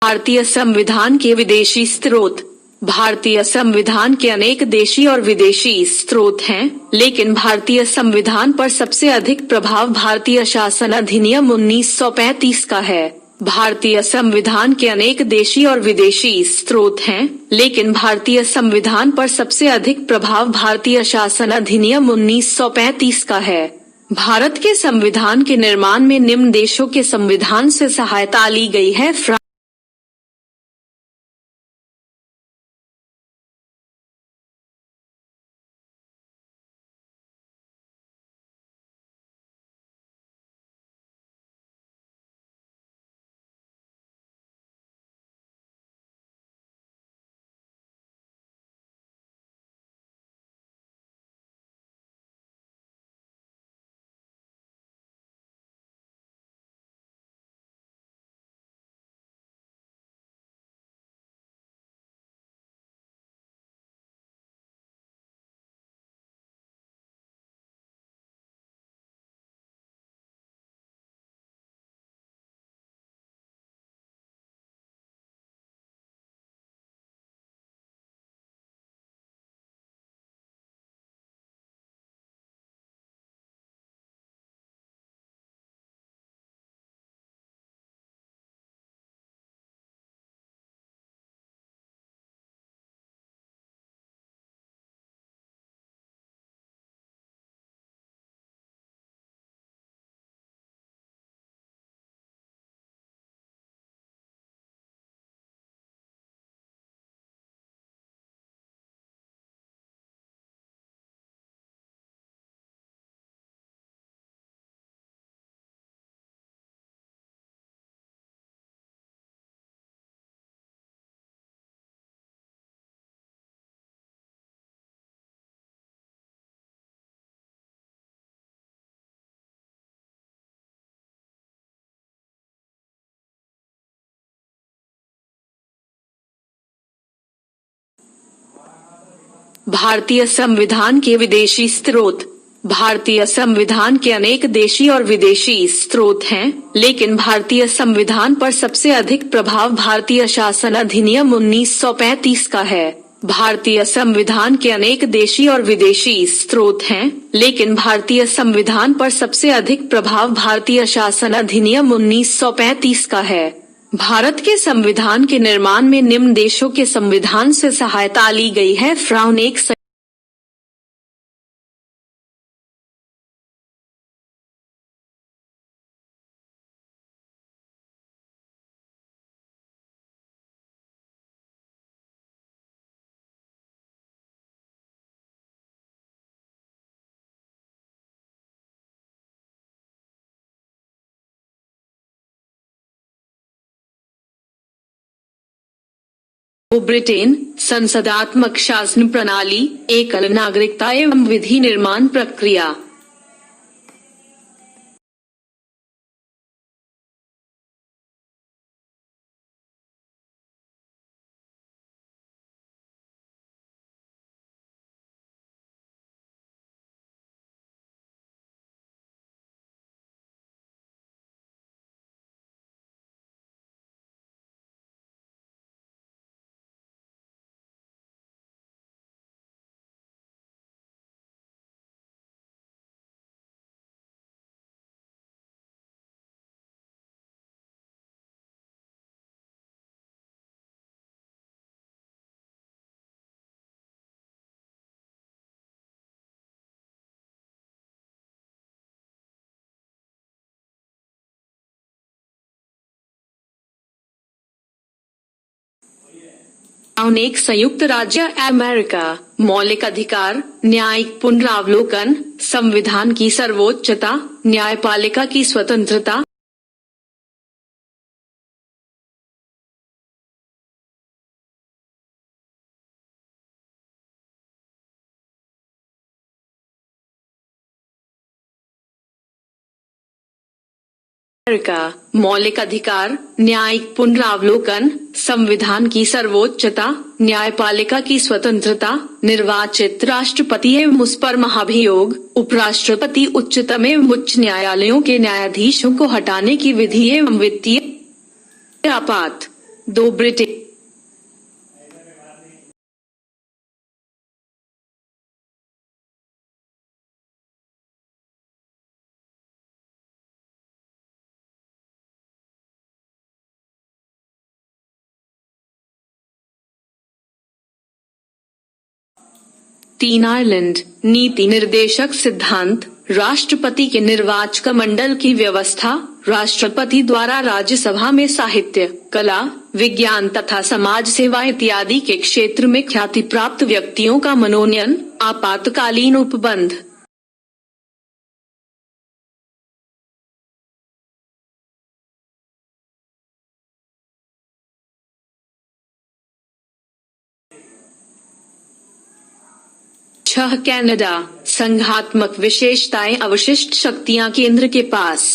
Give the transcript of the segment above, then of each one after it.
भारतीय संविधान के विदेशी स्रोत। भारतीय संविधान के अनेक देशी और विदेशी स्रोत हैं, लेकिन भारतीय संविधान पर सबसे अधिक प्रभाव भारतीय शासन अधिनियम 1935 का है। भारतीय संविधान के अनेक देशी और विदेशी स्रोत हैं, लेकिन भारतीय संविधान पर सबसे अधिक प्रभाव भारतीय शासन अधिनियम 1935 का है। भारत के संविधान के निर्माण में निम्न देशों के संविधान से सहायता ली गई है। भारतीय संविधान के विदेशी स्रोत। भारतीय संविधान के अनेक देशी और विदेशी स्रोत हैं, लेकिन भारतीय संविधान पर सबसे अधिक प्रभाव भारतीय शासन अधिनियम 1935 का है। भारतीय संविधान के अनेक देशी और विदेशी स्रोत हैं, लेकिन भारतीय संविधान पर सबसे अधिक प्रभाव भारतीय शासन अधिनियम 1935 का है। भारत के संविधान के निर्माण में निम्न देशों के संविधान से सहायता ली गई है। एक ब्रिटेन संसदात्मक शासन प्रणाली, एकल नागरिकता एवं विधि निर्माण प्रक्रिया। एक संयुक्त राज्य अमेरिका। मौलिक अधिकार, न्यायिक पुनरावलोकन, संविधान की सर्वोच्चता, न्यायपालिका की स्वतंत्रता। अमेरिका। मौलिक अधिकार, न्यायिक पुनरावलोकन, संविधान की सर्वोच्चता, न्यायपालिका की स्वतंत्रता, निर्वाचित राष्ट्रपति एवं उस पर महाभियोग, उपराष्ट्रपति, उच्चतम एवं उच्च न्यायालयों के न्यायाधीशों को हटाने की विधि एवं वित्तीय आपात। 2 ब्रिटिश, तीन आयरलैंड। नीति निर्देशक सिद्धांत। राष्ट्रपति के निर्वाचक मंडल की व्यवस्था। राष्ट्रपति द्वारा राज्यसभा में साहित्य, कला, विज्ञान तथा समाज सेवा इत्यादि के क्षेत्र में ख्याति प्राप्त व्यक्तियों का मनोनयन। आपातकालीन उपबंध। कनाडा। संघात्मक विशेषताएं, अवशिष्ट शक्तियां केंद्र के पास।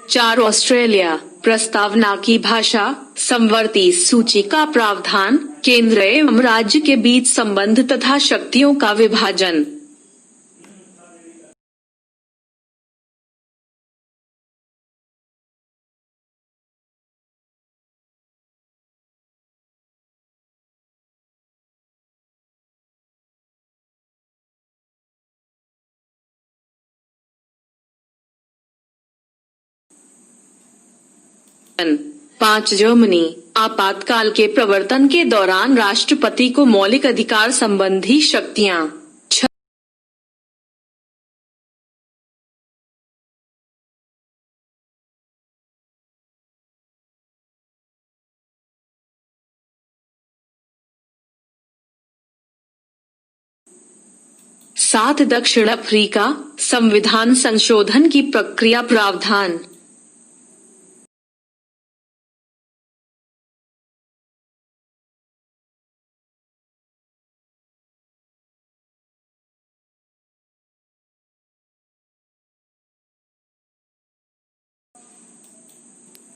चार ऑस्ट्रेलिया। प्रस्तावना की भाषा। समवर्ती सूची का प्रावधान। केंद्र एवं राज्य के बीच संबंध तथा शक्तियों का विभाजन। पाँच जर्मनी। आपातकाल के प्रवर्तन के दौरान राष्ट्रपति को मौलिक अधिकार संबंधी शक्तियां। 7 दक्षिण अफ्रीका। संविधान संशोधन की प्रक्रिया प्रावधान।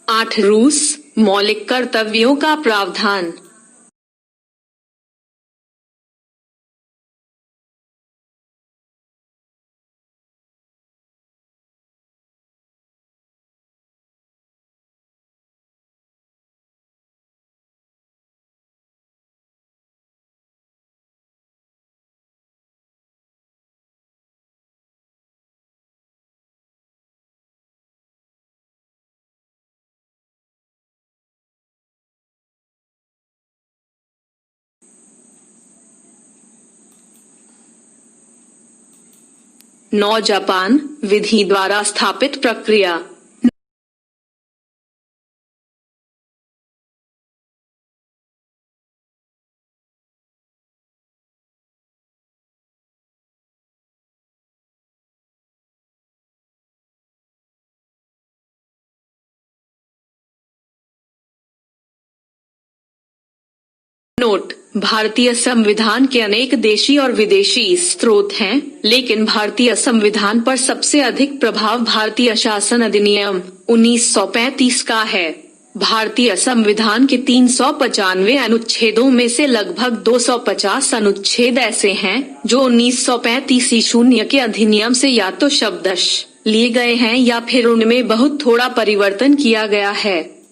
8 रूस। मौलिक कर्तव्यों का प्रावधान। 9 जापान। विधि द्वारा स्थापित प्रक्रिया। नोट: भारतीय संविधान के अनेक देशी और विदेशी स्रोत हैं, लेकिन भारतीय संविधान पर सबसे अधिक प्रभाव भारतीय शासन अधिनियम 1935 का है। भारतीय संविधान के 395 अनुच्छेदों में से लगभग 250 अनुच्छेद ऐसे हैं जो 1935 ईशून्य के अधिनियम से या तो शब्दश लिए गए हैं या फिर उनमें बहुत थोड़ा परिवर्तन किया गया है।